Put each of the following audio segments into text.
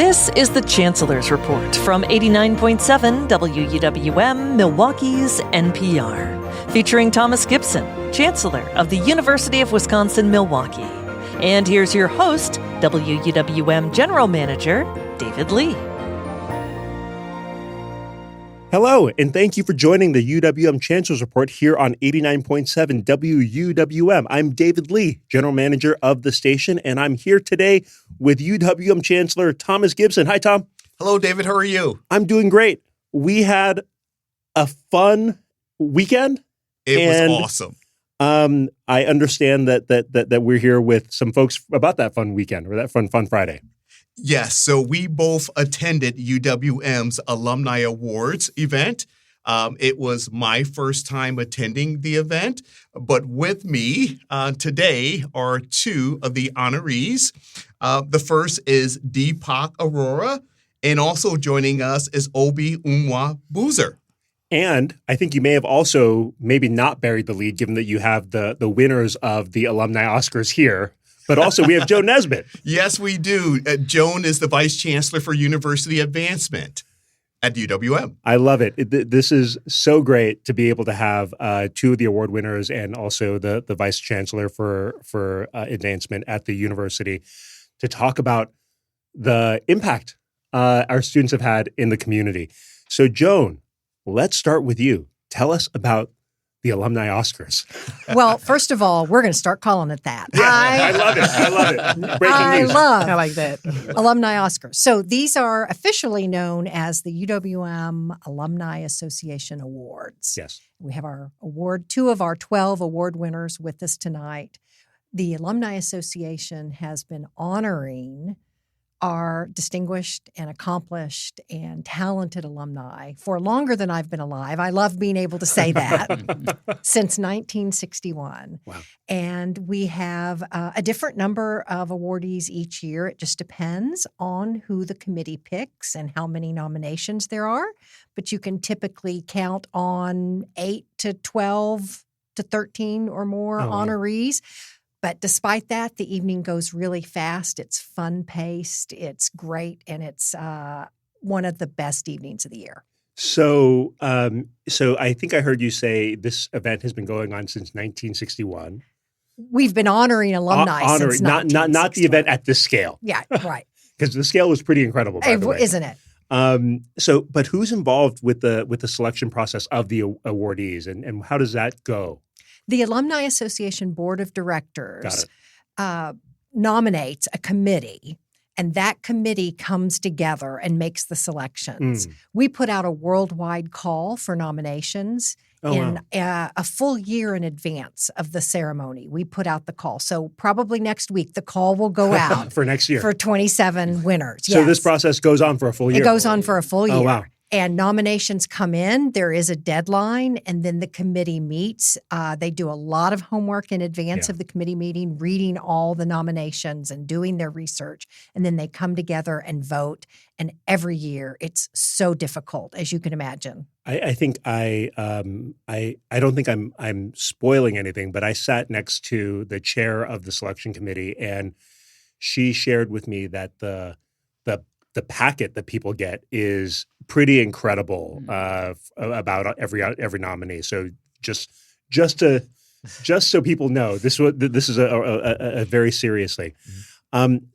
This is the Chancellor's Report from 89.7 WUWM, Milwaukee's NPR, featuring Thomas Gibson, Chancellor of the University of Wisconsin-Milwaukee. And here's your host, WUWM General Manager, David Lee. Hello, and thank you for joining the UWM Chancellor's Report here on 89.7 WUWM. I'm David Lee, General Manager of the station, and I'm here today with UWM Chancellor Thomas Gibson. Hi, Tom. Hello, David. How are you? I'm doing great. We had a fun weekend. It was awesome. I understand that we're here with some folks about that fun weekend or that fun Friday. Yes, so we both attended UWM's Alumni Awards event. It was my first time attending the event, but with me today are two of the honorees. The first is Deepak Arora, and also joining us is Oby Nwabuzor. And I think you may have also maybe not buried the lead, given that you have the winners of the Alumni Oscars here. But also we have Joan Nesbitt. Yes, we do. Joan is the Vice Chancellor for University Advancement at UWM. I love it. This is so great to be able to have two of the award winners and also the Vice Chancellor for Advancement at the university to talk about the impact our students have had in the community. So Joan, let's start with you. Tell us about the Alumni Oscars. Well, first of all, we're going to start calling it that. Yeah, I love it. Breaking news. I like that. Alumni Oscars. So these are officially known as the UWM Alumni Association Awards. Yes. We have two of our 12 award winners with us tonight. The Alumni Association has been honoring our distinguished and accomplished and talented alumni for longer than I've been alive. I love being able to say that. Since 1961. Wow. And we have a different number of awardees each year. It just depends on who the committee picks and how many nominations there are. But you can typically count on 8 to 12 to 13 or more honorees. But despite that, the evening goes really fast. It's fun-paced, it's great, and it's one of the best evenings of the year. So I think I heard you say this event has been going on since 1961. We've been honoring alumni since 1961. Not the event at this scale. Yeah, right. Because the scale was pretty incredible, by the way. Isn't it? But who's involved with the selection process of the awardees, and how does that go? The Alumni Association Board of Directors nominates a committee, and that committee comes together and makes the selections. We put out a worldwide call for nominations a full year in advance of the ceremony. We put out the call. So probably next week, the call will go out. For next year. For 27 winners. So this process goes on for a full year? It goes on for a full year. Oh, wow. And nominations come in, there is a deadline, and then the committee meets. They do a lot of homework in advance of the committee meeting, reading all the nominations and doing their research. And then they come together and vote. And every year, it's so difficult, as you can imagine. I think I don't think I'm spoiling anything, but I sat next to the chair of the selection committee, and she shared with me that the packet that people get is pretty incredible about every nominee. So just so people know, this is a very seriously.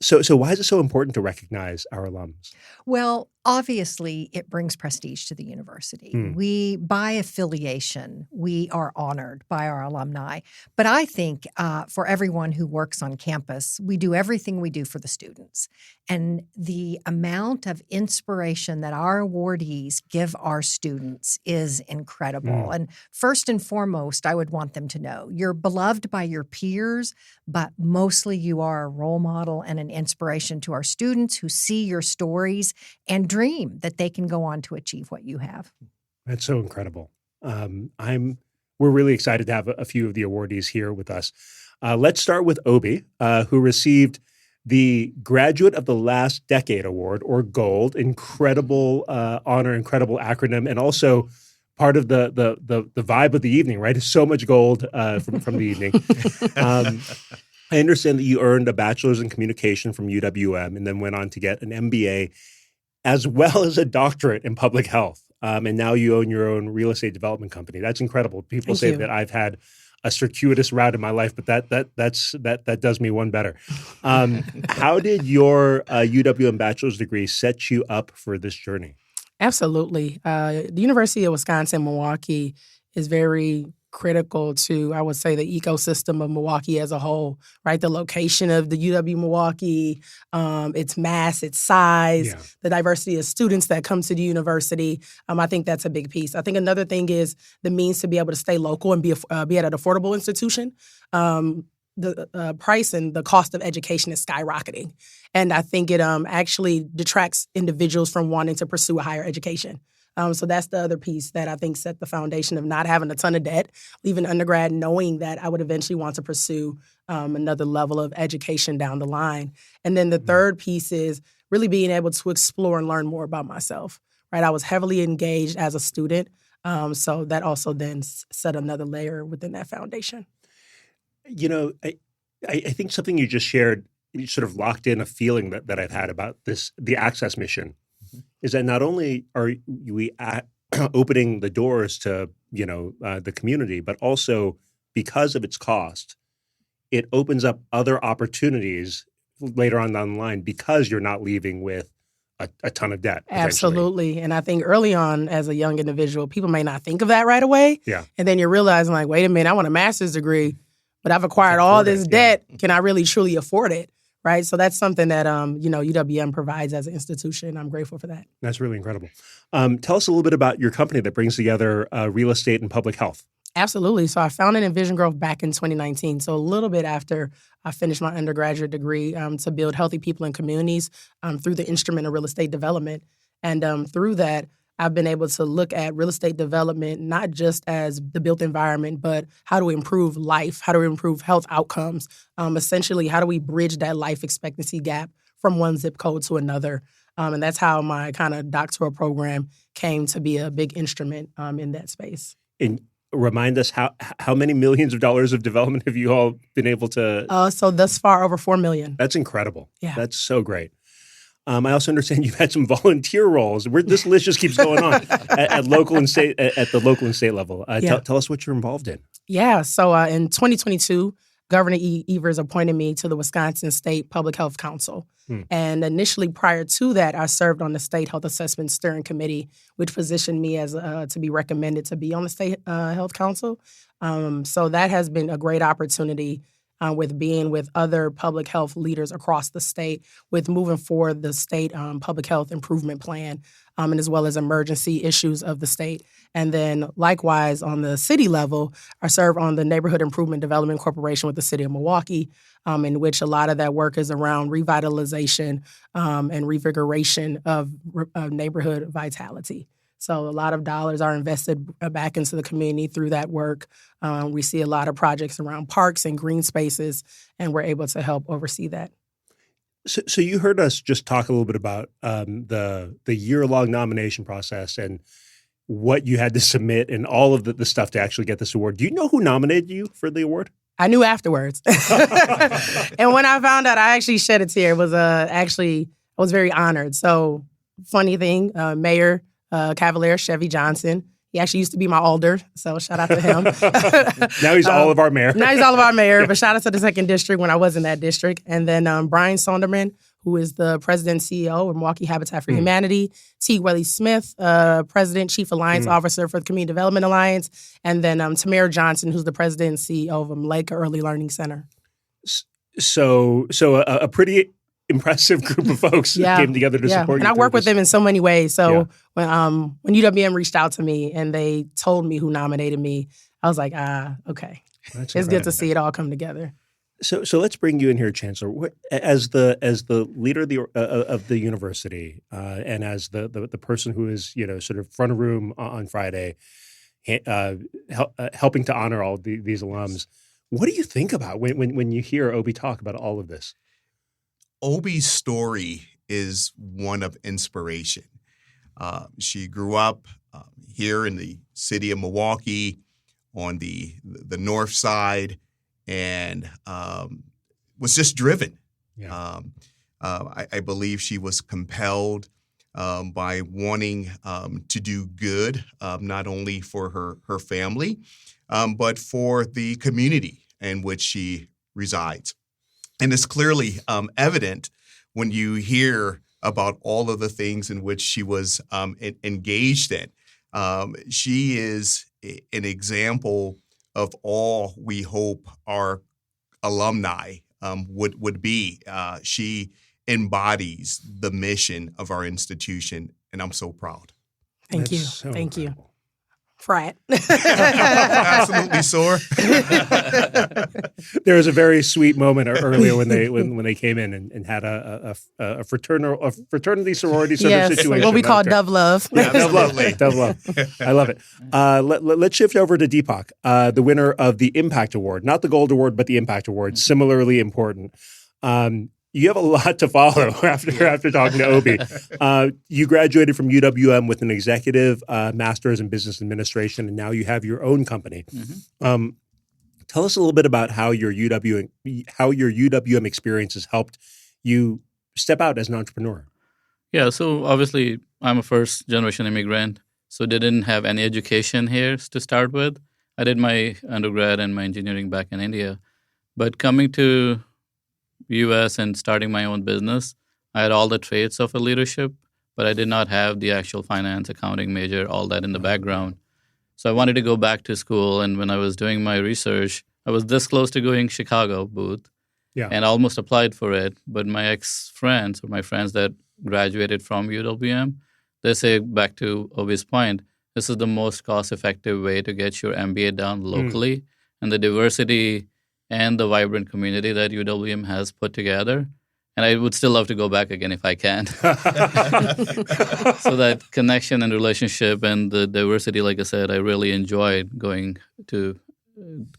So why is it so important to recognize our alums? Well, obviously, it brings prestige to the university. We, by affiliation, we are honored by our alumni. But I think for everyone who works on campus, we do everything we do for the students. And the amount of inspiration that our awardees give our students is incredible. And first and foremost, I would want them to know you're beloved by your peers, but mostly you are a role model and an inspiration to our students who see your stories and dream that they can go on to achieve what you have. That's so incredible. We're really excited to have a few of the awardees here with us. Let's start with Oby, who received the Graduate of the Last Decade Award, or GOLD. Incredible honor, incredible acronym, and also part of the vibe of the evening, right? It's so much gold from the evening. I understand that you earned a bachelor's in communication from UWM and then went on to get an MBA as well as a doctorate in public health. And now you own your own real estate development company. That's incredible. People Thank say you. that I've had a circuitous route in my life, but that does me one better. How did your UWM bachelor's degree set you up for this journey? Absolutely. The University of Wisconsin-Milwaukee is very critical to, I would say, the ecosystem of Milwaukee as a whole, right? The location of the UW-Milwaukee, its mass, its size, the diversity of students that come to the university. I think that's a big piece. I think another thing is the means to be able to stay local and be at an affordable institution. The price and the cost of education is skyrocketing. And I think it actually detracts individuals from wanting to pursue a higher education. So that's the other piece that I think set the foundation of not having a ton of debt, leaving undergrad knowing that I would eventually want to pursue another level of education down the line. And then the third piece is really being able to explore and learn more about myself, right? I was heavily engaged as a student, so that also then set another layer within that foundation. You know, I think something you just shared, you sort of locked in a feeling that I've had about the Access mission, is that not only are we opening the doors to, the community, but also because of its cost, it opens up other opportunities later on down the line because you're not leaving with a ton of debt. Absolutely. And I think early on as a young individual, people may not think of that right away. Yeah. And then you're realizing like, wait a minute, I want a master's degree, but I've acquired all this debt. Yeah. Can I really truly afford it? Right. So that's something that, UWM provides as an institution. I'm grateful for that. That's really incredible. Tell us a little bit about your company that brings together real estate and public health. Absolutely. So I founded Envision Growth back in 2019. So a little bit after I finished my undergraduate degree to build healthy people and communities through the instrument of real estate development. And through that, I've been able to look at real estate development, not just as the built environment, but how do we improve life? How do we improve health outcomes? Essentially, how do we bridge that life expectancy gap from one zip code to another? And that's how my kind of doctoral program came to be a big instrument in that space. And remind us how many millions of dollars of development have you all been able to? So thus far, over $4 million. That's incredible. Yeah. That's so great. I also understand you've had some volunteer roles. This list just keeps going on at the local and state level. Tell us what you're involved in. Yeah. So in 2022, Governor Evers appointed me to the Wisconsin State Public Health Council. And initially, prior to that, I served on the State Health Assessment Steering Committee, which positioned me as to be recommended to be on the State Health Council. So that has been a great opportunity with being with other public health leaders across the state, with moving forward the state public health improvement plan, and as well as emergency issues of the state. And then likewise on the city level, I serve on the Neighborhood Improvement Development Corporation with the city of Milwaukee, in which a lot of that work is around revitalization and revigoration of neighborhood vitality. So a lot of dollars are invested back into the community through that work. We see a lot of projects around parks and green spaces, and we're able to help oversee that. So you heard us just talk a little bit about the year-long nomination process and what you had to submit and all of the stuff to actually get this award. Do you know who nominated you for the award? I knew afterwards. And when I found out, I actually shed a tear. It was I was very honored. So funny thing, Mayor Cavalier Chevy Johnson. He actually used to be my alder, so shout out to him. Now he's all of our mayor. Now he's all of our mayor, but shout out to the 2nd District when I was in that district. And then Brian Sonderman, who is the president and CEO of Milwaukee Habitat for Humanity. T. Welly Smith, president, chief alliance officer for the Community Development Alliance. And then Tamara Johnson, who's the president and CEO of Lake Early Learning Center. So a pretty impressive group of folks came together to support you. And I work with them in so many ways. So when UWM reached out to me and they told me who nominated me, I was like, okay. It's good to see it all come together. So let's bring you in here, Chancellor. As the leader of the university and as the person who is sort of front of room on Friday, helping to honor all these alums, what do you think about when you hear Oby talk about all of this? Oby's story is one of inspiration. She grew up here in the city of Milwaukee on the north side, and was just driven. Yeah. I believe she was compelled by wanting to do good, not only for her family, but for the community in which she resides. And it's clearly evident when you hear about all of the things in which she was engaged in. She is an example of all we hope our alumni would be. She embodies the mission of our institution, and I'm so proud. Thank you. So Thank you. incredible. Frat. Absolutely, sore. There was a very sweet moment earlier when they came in and had a fraternity sorority sort of situation. What we call Okay. Dove Love. Yeah, absolutely. Dove love. I love it. Let's shift over to Deepak, the winner of the Impact Award, not the Gold Award, but the Impact Award. Similarly important. You have a lot to follow after talking to Oby. You graduated from UWM with an executive master's in business administration, and now you have your own company. Mm-hmm. Tell us a little bit about how your UWM experience has helped you step out as an entrepreneur. Yeah, so obviously I'm a first-generation immigrant, so didn't have any education here to start with. I did my undergrad and my engineering back in India. But coming to U.S. and starting my own business, I had all the traits of a leadership, but I did not have the actual finance, accounting major, all that in the background. So I wanted to go back to school, and when I was doing my research, I was this close to going Chicago booth, and almost applied for it. But my ex-friends, or my friends that graduated from UWM, they say, back to Oby's point, this is the most cost-effective way to get your MBA done locally, and the diversity and the vibrant community that UWM has put together. And I would still love to go back again if I can. So that connection and relationship and the diversity, like I said, I really enjoyed going to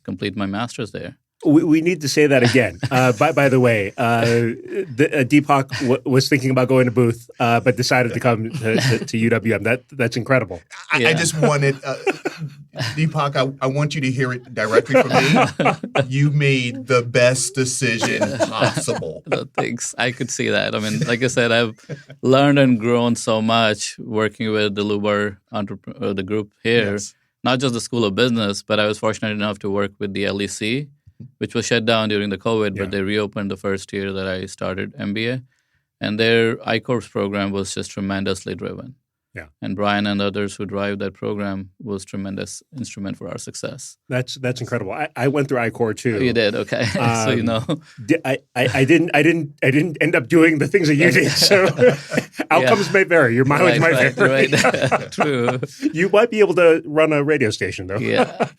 complete my master's there. We need to say that again. By the way, Deepak was thinking about going to Booth, but decided to come to UWM. That's incredible. I just wanted, Deepak, I want you to hear it directly from me. You made the best decision possible. Thanks. I could see that. I mean, like I said, I've learned and grown so much working with the Lubar the group here. Yes. Not just the School of Business, but I was fortunate enough to work with the LEC, which was shut down during the COVID, but they reopened the first year that I started MBA. And their I-Corps program was just tremendously driven. Yeah. And Brian and others who drive that program was tremendous instrument for our success. That's incredible. I went through I-Corps too. Oh, you did? Okay. So you know. I didn't end up doing the things that you did. So outcomes may vary. Your mileage might vary. Right. True. You might be able to run a radio station though. Yeah.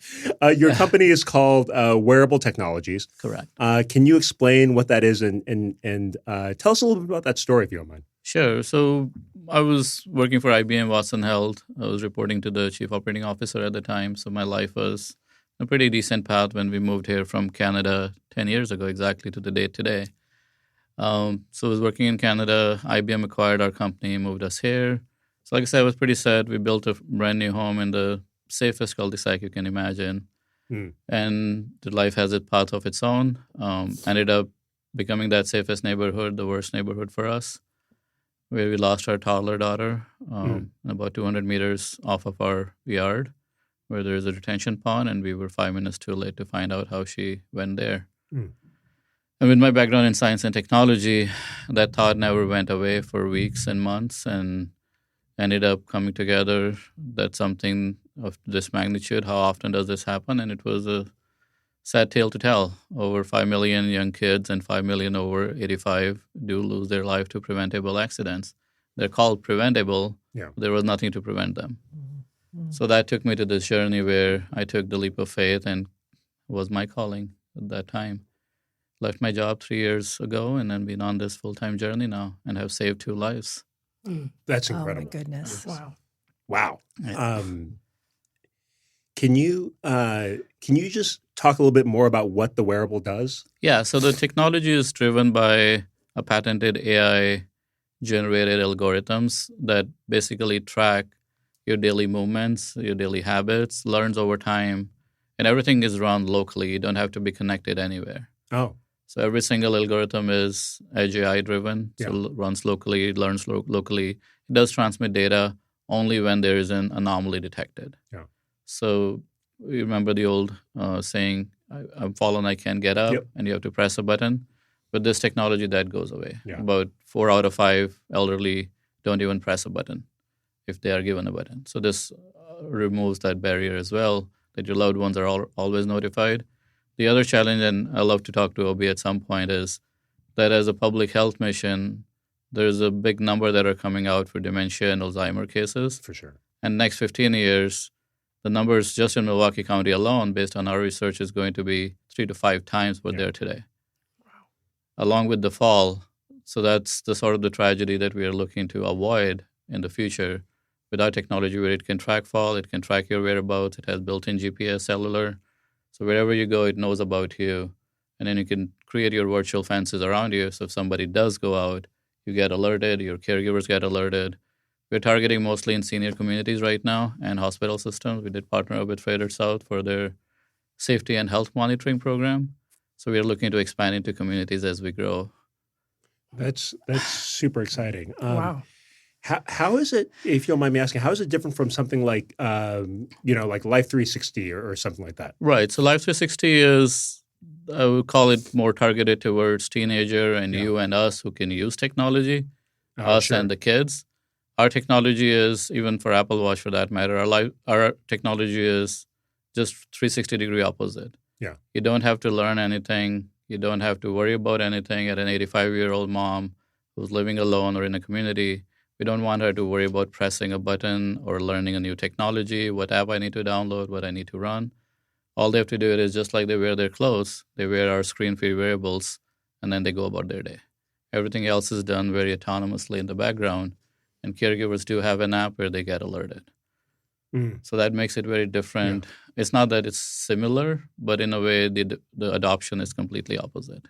Your company is called Wearable Technologies. Correct. Can you explain what that is and tell us a little bit about that story if you don't mind? Sure. So I was working for IBM Watson Health. I was reporting to the chief operating officer at the time. So my life was a pretty decent path when we moved here from Canada 10 years ago, exactly to the date today. So I was working in Canada. IBM acquired our company, moved us here. So like I said, I was pretty sad. We built a brand new home in the safest cul-de-sac you can imagine. And the life has a path of its own. Ended up becoming that safest neighborhood, the worst neighborhood for us, where we lost our toddler daughter about 200 meters off of our yard, where there's a detention pond, and we were 5 minutes too late to find out how she went there. And with my background in science and technology, that thought never went away for weeks and months, and ended up coming together that something of this magnitude, how often does this happen? And it was a sad tale to tell. Over 5 million young kids and 5 million over 85 do lose their life to preventable accidents. They're called preventable. Yeah. There was nothing to prevent them. So that took me to this journey where I took the leap of faith, and it was my calling at that time. Left my job 3 years ago and then been on this full-time journey now and have saved 2 lives. That's incredible. Oh, my goodness. Wow. Yeah. Can you just talk a little bit more about what the wearable does? Yeah, so the technology is driven by a patented AI-generated algorithms that basically track your daily movements, your daily habits, learns over time, and everything is run locally. You don't have to be connected anywhere. Oh. So every single algorithm is edge AI driven. So Yeah. it runs locally, it learns locally. It does transmit data only when there is an anomaly detected. Yeah. So you remember the old saying, I'm fallen, I can't get up, Yep. and you have to press a button. With this technology, that goes away. Yeah. About 4 out of 5 elderly don't even press a button if they are given a button. So this removes that barrier as well, that your loved ones are always notified. The other challenge, and I love to talk to Oby at some point, is that as a public health mission, there's a big number that are coming out for dementia and Alzheimer cases. For sure. And next 15 years, the numbers just in Milwaukee County alone, based on our research, is going to be 3 to 5 times what they're today. Wow. Along with the fall. So that's the sort of the tragedy that we are looking to avoid in the future with our technology, where it can track fall, it can track your whereabouts, it has built-in GPS cellular. So wherever you go, it knows about you. And then you can create your virtual fences around you. So if somebody does go out, you get alerted, your caregivers get alerted. We're targeting mostly in senior communities right now and hospital systems. We did partner up with Frederick South for their safety and health monitoring program. So we're looking to expand into communities as we grow. That's super exciting. Wow. How is it, if you don't mind me asking, how is it different from something like, like Life 360 or something like that? Right. So Life 360 is, I would call it more targeted towards teenager and you and us who can use technology, us sure. and the kids. Our technology is, even for Apple Watch for that matter, our technology is just 360-degree opposite. Yeah. You don't have to learn anything. You don't have to worry about anything. At an 85-year-old mom who's living alone or in a community, we don't want her to worry about pressing a button or learning a new technology, what app I need to download, what I need to run. All they have to do is just like they wear their clothes, they wear our screen-free wearables, and then they go about their day. Everything else is done very autonomously in the background, and caregivers do have an app where they get alerted. So that makes it very different. Yeah. It's not that it's similar, but in a way, the adoption is completely opposite.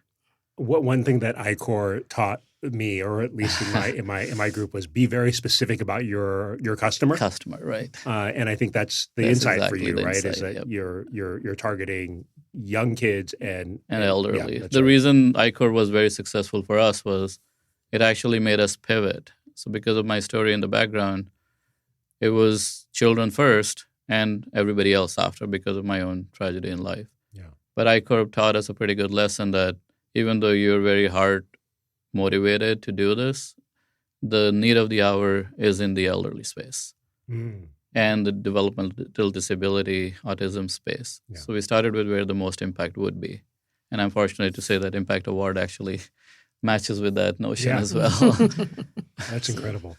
One thing that ICOR taught me, or at least in my group, was be very specific about your customer. Customer, right? And I think that's the insight exactly for you, right? Insight, is that you're targeting young kids and elderly. Yeah, the reason ICOR was very successful for us was it actually made us pivot. So because of my story in the background, it was children first and everybody else after because of my own tragedy in life. Yeah. But ICOR taught us a pretty good lesson that even though you're very hard motivated to do this, the need of the hour is in the elderly space and the developmental disability, autism space. Yeah. So we started with where the most impact would be. And I'm fortunate to say that Impact Award actually matches with that notion as well. That's incredible.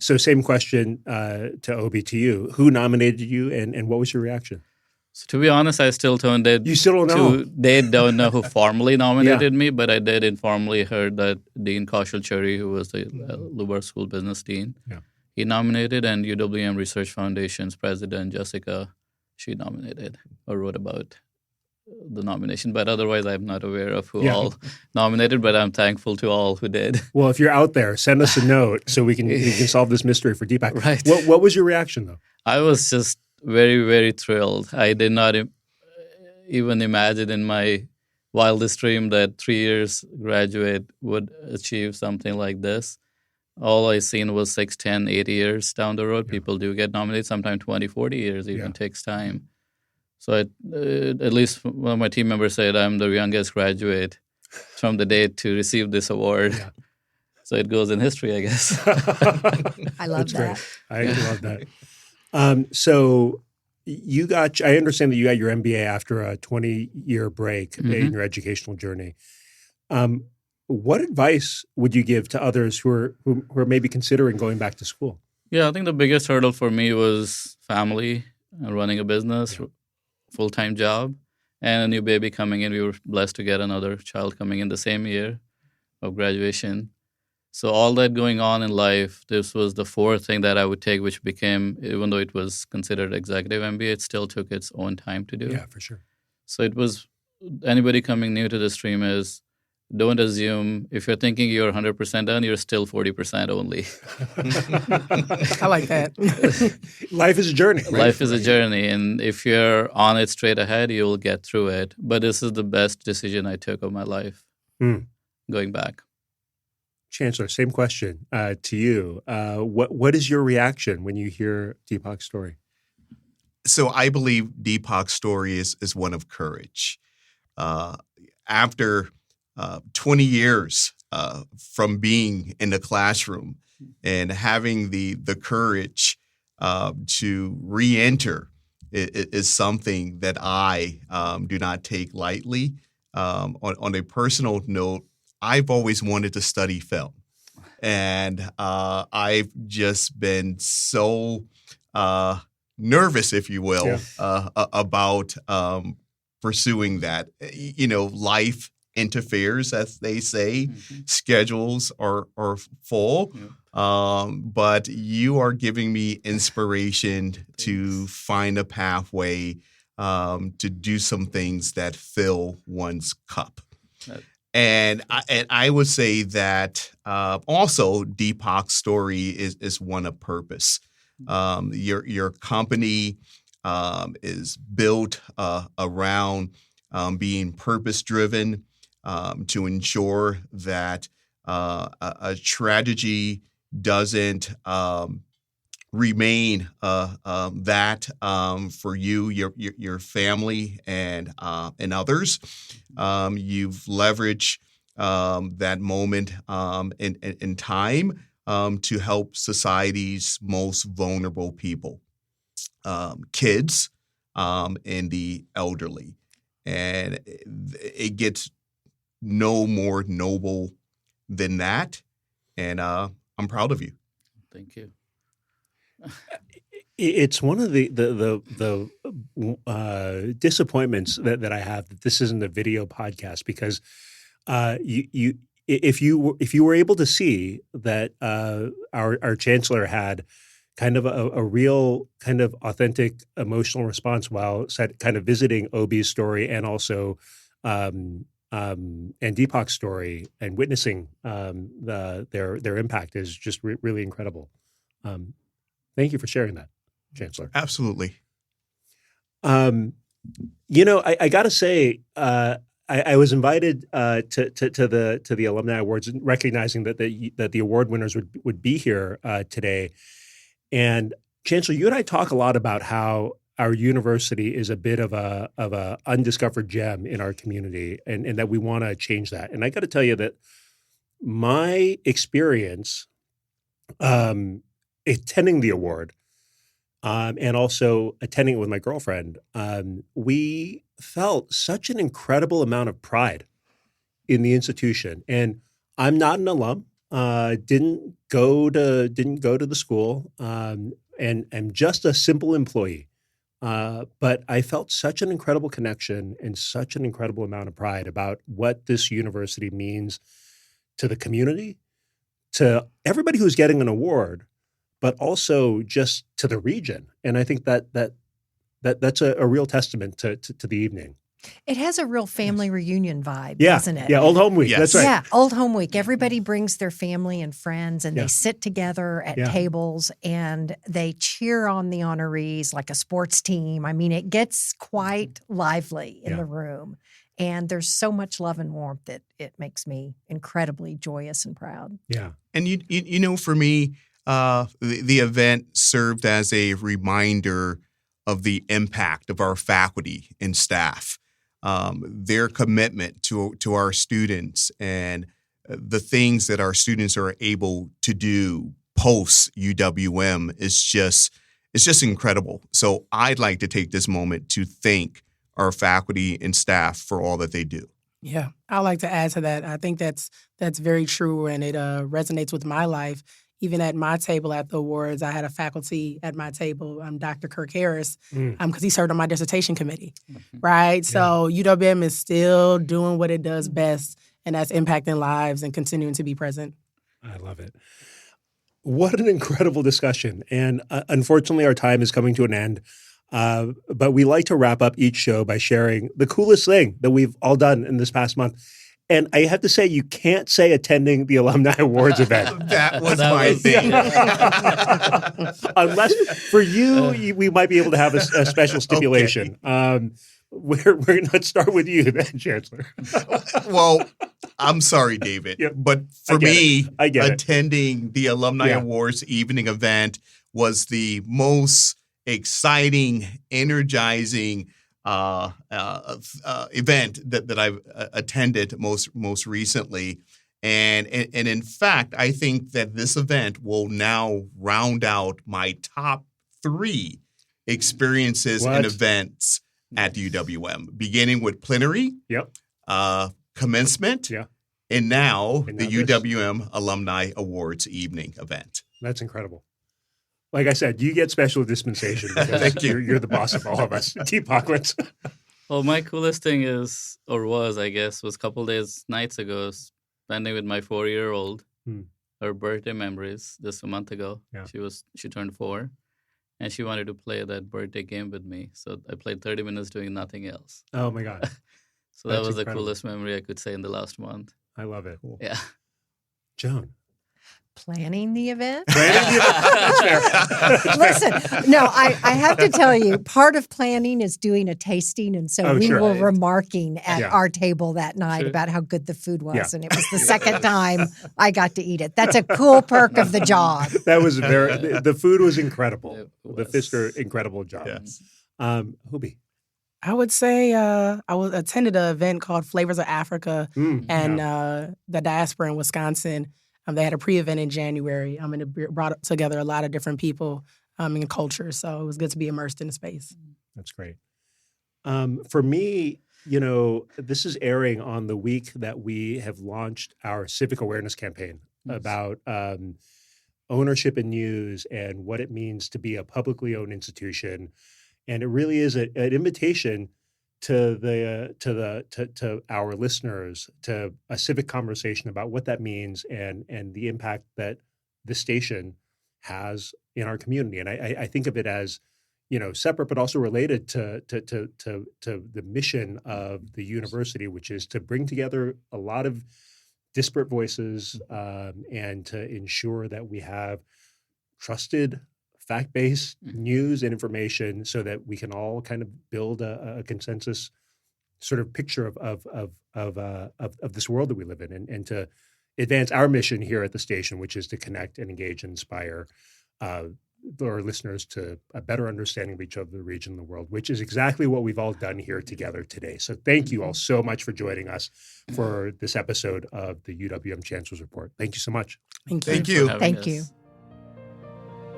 So same question to Oby, to you. Who nominated you and what was your reaction? So to be honest, I still don't. You still don't know? They don't know who formally nominated me, but I did informally heard that Dean Kaushal-Churi, who was the Lubar School Business Dean, he nominated, and UWM Research Foundation's president, Jessica, she nominated or wrote about the nomination. But otherwise, I'm not aware of who all nominated, but I'm thankful to all who did. Well, if you're out there, send us a note so we can solve this mystery for Deepak. Right. What was your reaction, though? I was just very, very thrilled. I did not even imagine in my wildest dream that 3 years graduate would achieve something like this. All I seen was 6, 10, 8 years down the road. People do get nominated, sometimes 20, 40 years even takes time. So at least one of my team members said I'm the youngest graduate from the date to receive this award. Yeah. So it goes in history, I guess. I love that. Great. I love that. So I understand that you got your MBA after a 20-year break in your educational journey. What advice would you give to others who are maybe considering going back to school? Yeah, I think the biggest hurdle for me was family and running a business, full-time job, and a new baby coming in. We were blessed to get another child coming in the same year of graduation. So all that going on in life, this was the fourth thing that I would take, which became, even though it was considered executive MBA, it still took its own time to do. Yeah, for sure. So it was, anybody coming new to the stream is, don't assume if you're thinking you're 100% done, you're still 40% only. I like that. Life is a journey. Right? Life is a journey, and if you're on it straight ahead, you'll get through it. But this is the best decision I took of my life, going back. Chancellor, same question to you. What is your reaction when you hear Deepak's story? So I believe Deepak's story is one of courage. After 20 years from being in the classroom and having the courage to re-enter is something that I do not take lightly. On a personal note, I've always wanted to study film, and I've just been so nervous, if you will, about pursuing that. Life interferes, as they say. Schedules are full, but you are giving me inspiration to find a pathway to do some things that fill one's cup. And I would say that also Deepak's story is one of purpose. Your company is built around being purpose-driven to ensure that a tragedy doesn't remain that for you, your family, and others. You've leveraged that moment in time to help society's most vulnerable people, kids, and the elderly. And it gets no more noble than that. And I'm proud of you. Thank you. It's one of the disappointments that I have that this isn't a video podcast, because if you were able to see that our chancellor had kind of a real kind of authentic emotional response while kind of visiting Oby's story and also and Deepak's story and witnessing their impact is just really incredible. Thank you for sharing that, Chancellor. Absolutely. I got to say, I was invited to the Alumni Awards, recognizing that the award winners would be here today. And Chancellor, you and I talk a lot about how our university is a bit of a undiscovered gem in our community, and that we want to change that. And I got to tell you that my experience attending the award and also attending it with my girlfriend, we felt such an incredible amount of pride in the institution. And I'm not an alum, didn't go to the school, and I'm just a simple employee. But I felt such an incredible connection and such an incredible amount of pride about what this university means to the community, to everybody who's getting an award, but also just to the region. And I think that's a real testament to the evening. It has a real family reunion vibe, Yeah. doesn't it? Yeah, Old Home Week. Yes. That's right. Yeah, Old Home Week. Everybody brings their family and friends, and Yeah. they sit together at tables, and they cheer on the honorees like a sports team. I mean, it gets quite lively in the room. And there's so much love and warmth that it makes me incredibly joyous and proud. Yeah. And for me, the event served as a reminder of the impact of our faculty and staff, their commitment to our students, and the things that our students are able to do post UWM is just incredible. So I'd like to take this moment to thank our faculty and staff for all that they do. Yeah, I'd like to add to that. I think that's very true, and it resonates with my life. Even at my table at the awards, I had a faculty at my table, Dr. Kirk Harris, because he served on my dissertation committee, right? So UWM is still doing what it does best, and that's impacting lives and continuing to be present. I love it. What an incredible discussion. And unfortunately, our time is coming to an end. But we like to wrap up each show by sharing the coolest thing that we've all done in this past month. And I have to say, you can't say attending the Alumni Awards event. That was my thing. Unless for you, we might be able to have a special stipulation. Okay. We're going to start with you then, Chancellor. Well, I'm sorry, David, Yep. but for me, attending the Alumni Awards Evening event was the most exciting, energizing event that I've attended most recently. And in fact, I think that this event will now round out my top 3 experiences and events at UWM, beginning with plenary, commencement, and now the UWM Alumni Awards Evening event. That's incredible. Like I said, you get special dispensation because you're the boss of all of us. Deepak, Well, my coolest thing is, or was, I guess, was a couple nights ago, spending with my 4-year-old. Her birthday memories just a month ago. Yeah. She turned 4, and she wanted to play that birthday game with me. So I played 30 minutes doing nothing else. Oh my God! So that was the coolest memory I could say in the last month. I love it. Cool. Yeah, Joan. Planning the event? That's fair. Listen, no, I have to tell you, part of planning is doing a tasting. And so we were remarking at our table that night about how good the food was. Yeah. And it was the second time I got to eat it. That's a cool perk of the job. That was the food was incredible. The fish were incredible job. Yes. Oby. I would say I attended an event called Flavors of Africa and the diaspora in Wisconsin. They had a pre-event in January. It brought together a lot of different people and cultures. So it was good to be immersed in the space. That's great. For me, this is airing on the week that we have launched our civic awareness campaign about ownership in news and what it means to be a publicly owned institution. And it really is an invitation to our listeners to a civic conversation about what that means and the impact that this station has in our community. And I think of it as separate but also related to the mission of the university, which is to bring together a lot of disparate voices and to ensure that we have trusted, fact-based news and information so that we can all kind of build a consensus sort of picture of this world that we live in and to advance our mission here at the station, which is to connect and engage and inspire our listeners to a better understanding of each other, the region, and the world, which is exactly what we've all done here together today. So thank you all so much for joining us for this episode of the UWM Chancellor's Report. Thank you so much. Thank you. Thank you.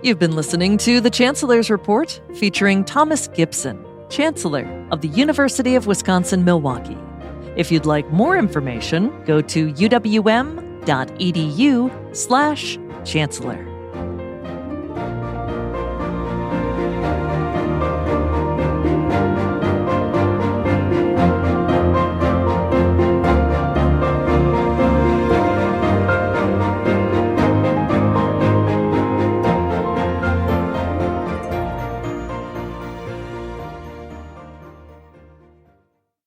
You've been listening to the Chancellor's Report featuring Thomas Gibson, Chancellor of the University of Wisconsin-Milwaukee. If you'd like more information, go to uwm.edu/chancellor.